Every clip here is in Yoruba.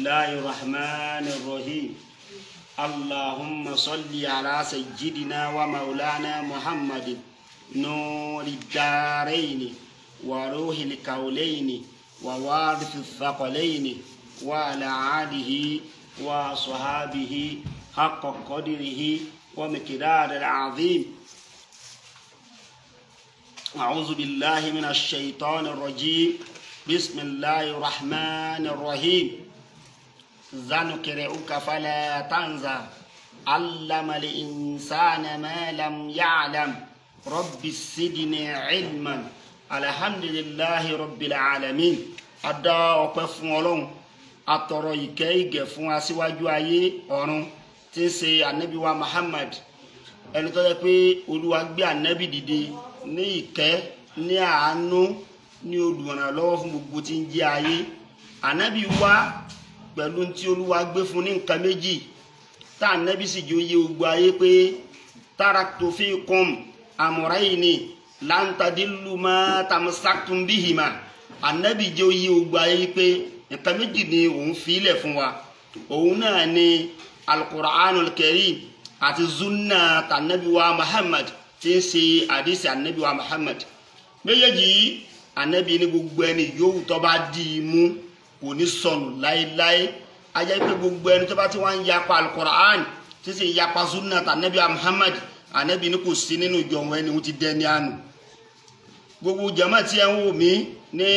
الله الرحمن الرحيم اللهم صل على سيدنا ومولانا محمد نور الدارين وروح الكولين ووارث الثقلين وعلى آله وصحابه حق قدره ومقدار العظيم. أعوذ بالله من الشيطان الرجيم. بسم الله الرحمن الرحيم. سنقرئك فلا تنسى علم الإنسان ما لم يعلم رب السجن علما. الحمد لله رب العالمين. Adá ọpẹ́ fún Ọlọ́run, atọrọ ìkẹ́ ìgẹ̀ fún aṣíwájú ayé ọ̀run tí ń ṣe ànábì wa Muhammad, ẹni tó jẹ́ pé Olúwa gbé ànábì dìde ní ìkẹ́, ní àánú, ní olùrànlọ́wọ́ fún gbogbo tí ń jẹ́ ayé. Ànábì wá pẹ̀lú tí Olúwa gbé fún ní nǹkan méjì, tá ànábì sì jẹ́ oyè gbogbo ayé pé taraktu fikum amrayni lan tadillu ma tamassaktum bihima. Ànábì jẹ́ oyè gbogbo ayé pé nǹkan méjì ni òun fi ilẹ̀ fún wa, òun náà ni al-Qur'anul Karim àti sunna tànábì wa Muhammad tí ń ṣe àdísì ànábì wa Muhammad. Méjèèjì ànábì ní gbogbo ẹni yòówù tó bá dì í mú kò ní sọnù láéláé. A jẹ́ pé gbogbo ẹni tó bá ti wá ń yapa al-Qur'an tí sì ń yapa sunna tànábì wa Muhammad, ànábì ní kò sí nínú ìjọ wọn ẹni wọ́n ti dẹni àánú. Gbogbo jàmá tí ẹ ń wò mí ní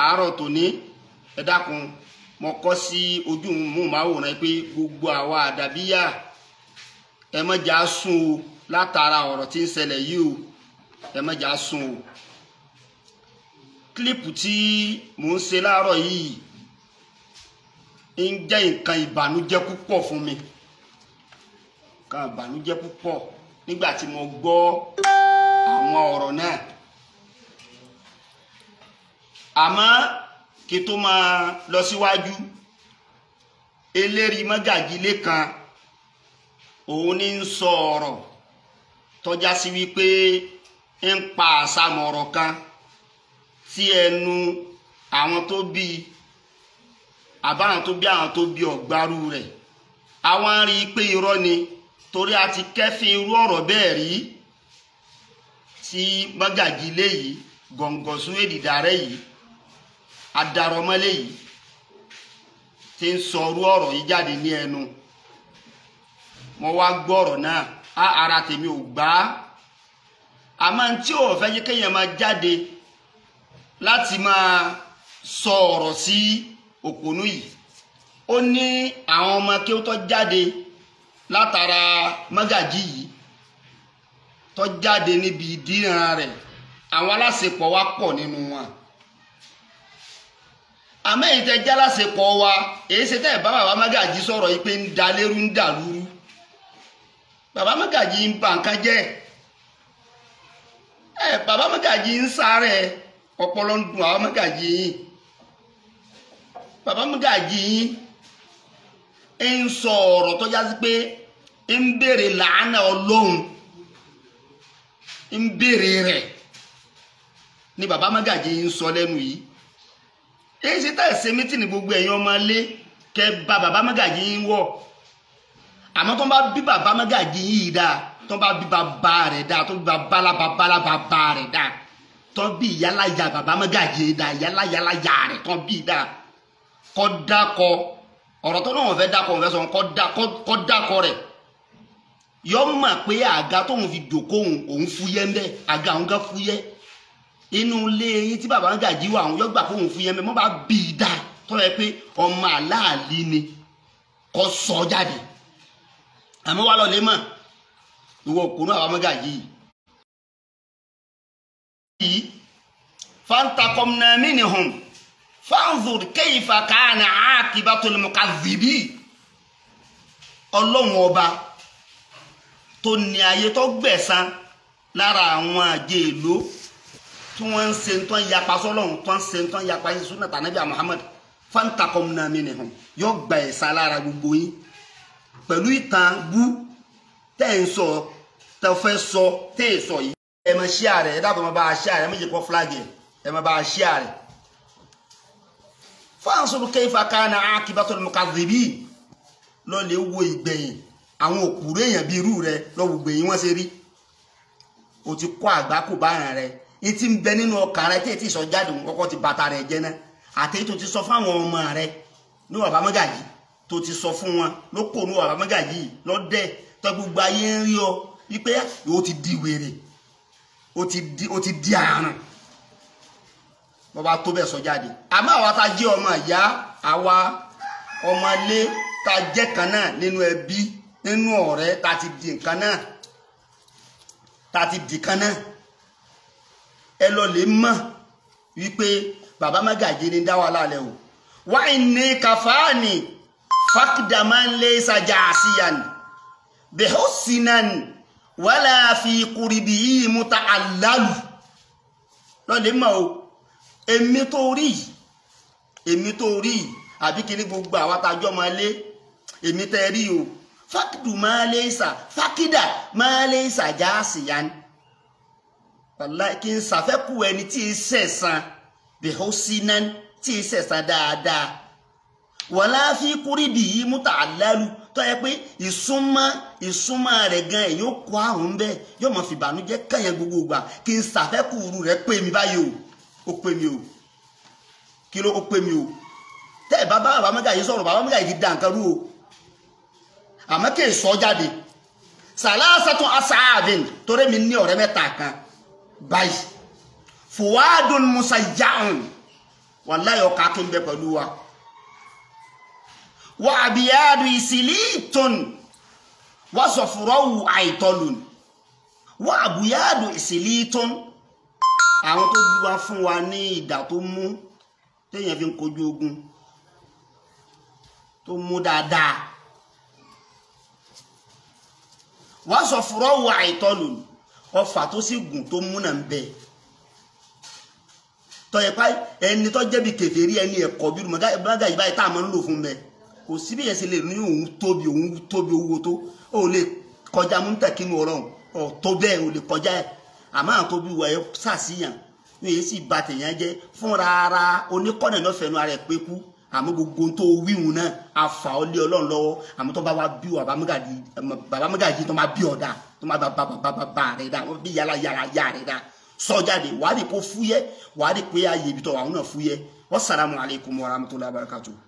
àárọ̀ tòní, ẹ dákun mo kọ sí ojú mú máwòrán pé gbogbo àwa àdàbíyà ẹ má jà sùn o látara ọ̀rọ̀ tí ń ṣẹlẹ̀ yìí o, ẹ má jà sùn o. Kílípù tí mò ń ṣe láàárọ̀ yìí ń jẹ́ nǹkan ìbànújẹ́ púpọ̀ fún mi, nǹkan ìbànújẹ́ púpọ̀ nígbà tí mo gbọ́ àwọn ọ̀rọ̀ náà. Àmọ́ kí tó máa lọ síwájú, eléri Mọ́gàjí kan òun ní ń sọ ọ̀rọ̀ tọ́já sí wípé ń pa àsàmọ̀rọ̀ kan sí ẹnu àwọn tó bí àbáwọn tó bí àwọn tó bí ọ̀gbárù rẹ̀. Àwọn rí i pé irọ́ ni, torí a ti kẹ́fín irú ọ̀rọ̀ bẹ́ẹ̀ rí tí Mọ́gàjí yìí Gọ̀ǹgọ̀sún Èdìdàrẹ́ yìí adarọmọlẹ yìí tí ń sọ irú ọ̀rọ̀ yìí jáde ní ẹnu. Mo wá gbọ́ ọ̀rọ̀ náà, ara tèmi ò gbà á. Àmọ́ tí ò fẹ́ jẹ́ kéèyàn máa jáde láti máa sọ ọ̀rọ̀ sí òpònú yìí. Ó ní àwọn ọmọ kí ó tó jáde látara Mọ́gàjí yìí, tó jáde níbi ìdíran rẹ̀, àwọn aláṣepọ̀ wa pọ̀ nínú wọn. Àmọ́ èyí tẹ́ jálásepọ̀ wa, èyí ṣe tẹ́ bá bàbá Mọ́gàjí sọ̀rọ̀ yìí pé ń da lérú ń dà lúrú. Bàbá Mọ́gàjí ń ba nǹkan jẹ́. Bàbá Mọ́gàjí ń sáré, ọpọlọ ń dùn àwọn Mọ́gàjí yìí. Bàbá Mọ́gàjí yìí ń sọ ọ̀rọ̀ tó já sí pé ń béèrè làánà Ọlọ́run, ń béèrè rẹ̀ ni bàbá Mọ́gàjí ń sọ lẹ́nu yìí. Èyí ṣe tẹ́ ṣe mítìnì gbogbo ẹ̀yin ọmọ ilé kẹ bá bàbá Mọ́gàjí yín wọ̀. Àmọ́ tó ń bá bí bàbá Mọ́gàjí yìí dáa, tó ń bá bí bàbá rẹ̀ dáa, tó ń bí bàbá rẹ̀ dáa, tó ń bí ìyáláyà bàbá Mọ́gàjí dáa, ìyáláyà rẹ̀ tó ń bí dáa, kọ́ dákọ̀ ọ̀rọ̀ tó náà wọ́n fẹ́ dákọ̀ wọ́n fẹ́ sọ kọ́ dákọ̀ rẹ̀. Yọ mọ̀ pé àga tóun fi dòkó òun fúyẹ́ ń bẹ́, àga òun gán fúyẹ́. Inú ilé yín tí bàbá Mọ́gàjí wà àwọn yọgbà fún òun fún yẹn mọ́ bá bí i dá tó yẹ pé ọmọ aláàlí ni kò sọ jáde. Àmọ́ wà lọ́lẹ́ mọ̀ ìwọ òkúrú àwọn Mọ́gàjí yìí. Fantakomna minhum fanzur kayfa kana aqibatul mukazzibin. Ọlọ́run ọba tó ní ayé tó gbẹ̀san lára àwọn àjẹ́ ìlú tí wọ́n ń ṣe ń tán yapa sọ́lọ́run, tó ń ṣe ń tán yapa sí súnà tànábì Muhammad. Fantakomna minhum, yóò gba ẹ̀san lára gbogbo yín pẹ̀lú ìtàn bú tẹ́ ń sọ, tẹ́ fẹ́ sọ, tẹ́ ẹ̀ sọ yìí. Ẹ máa share rẹ̀, ẹ dábàá máa bá a share rẹ̀, ẹ má jẹ́ kó flag ẹ̀, ẹ máa bá a share rẹ̀. fanzur kayfa kana aqibatul mukadhibin lọ lè wo ìgbẹ̀yìn àwọn òkúrò èèyàn bí irú rẹ lọ wo ìgbẹ̀yìn wọn ṣe rí o ti kó àgbákò báyàn rẹ ní tí ń bẹ nínú ọkàn rẹ tí sọ jáde kọ́kọ́ ti bàtà rẹ jẹ́ náà àti tó ti sọ fún àwọn ọmọ rẹ ní Baba Magaji tó ti sọ fún wọn ló kó ní Baba Magaji lọ́dẹ̀ tó gbogbo ayé ń rí ọ wípé o ti di wèrè o ti di àrùn bọ́ba tó bẹ̀ sọ jáde àmọ́ àwa ta jẹ́ ọmọ ìyá àwa ọmọ ilé ta jẹ́ kan náà nínú ẹbí nínú ọ̀rẹ́ ta ti di nǹkan náà ta ti di kan náà ẹ lọ lè mọ̀ wípé Baba Magaji ní dá wa lálẹ́ o wa inni kafani fakdaman laysa jasiyan bihusnan wala fi qurbihi muta'allalu lọ lè mọ̀ o èmi tó rí àbí kí ní gbogbo àwa tájọ́ máa lé èmi tẹ́ rí o fákìdù máa lé ìsà fákìdà máa lé ìsà jasiyan wallahi kí n ṣàfẹ́kù ẹni tí ì sẹ̀sán bihusnan tí ì sẹ̀sán dáadáa wala fi qurbihi muta'allalu tó yẹ pé ìsúnmọ́ rẹ̀ gan ẹ̀ yóò kó àrùn bẹ́ẹ̀ yóò mọ̀ fìbànújẹ́ kẹ̀yẹ gbogbo gbà kí n ṣàfẹ́kù rẹ̀ pé mi báyìí o ó pè mí o kí ló ó pè mí o tẹ́ ẹ̀ Baba Magaji sọ̀rọ̀ Baba Magaji ti dá nǹkan rú o àmọ́ kí n sọ jáde salasatu ashabin torí mi ní ọ̀rẹ́ mẹ́ta kan báyìí fuwadun musajja'un wallahi ọkà kí n bẹ pẹ̀lú wa abiyadu isilitun wa safrawu aitolun wa abiyadu isilitun àwọn tó bí wá fún wa ní ìdà tó mú téèyàn fi ń kojú ogun tó mú dáadáa wá sọ fúrọ́ wà ìtọ́lù ọfà tó sì gùn tó mú náà ń bẹ tọ́yẹ pa ẹni tó jẹ́bi kèfèrí ẹni ẹ̀kọ́ bí Magaji báyìí tá a máa ń lò fún bẹ kò sí bí ẹ̀sìn lè ní òun tóbi owó tó ó lè kọjá mú tẹ̀kínú ọ̀rọ̀ ọ̀ tó bẹ́ẹ̀ ò lè kọjá ẹ̀ àmọ́ àwọn tó bí wà ẹ́ sàṣìyàn ní èyí sì bá tèèyàn jẹ́ fúnra ara oníkọ́nà náà fẹnu ara ẹ̀ pé kú àmọ́ gbogbo tó wíhun náà àfà ọ lé Ọlọ́run lọ́wọ́ àmọ́ tó bá wá bí Baba Magaji tó máa bí ọ̀dà tó máa bá rẹ̀ dá wọ́n bí yàrá rẹ̀ dá sọ jáde wàá rí kó fúyẹ́ wàá rí pé ayé ibi tó wà wọn náà fúyẹ́ wassalamu alaikum warahmatullahi wabarakatuh.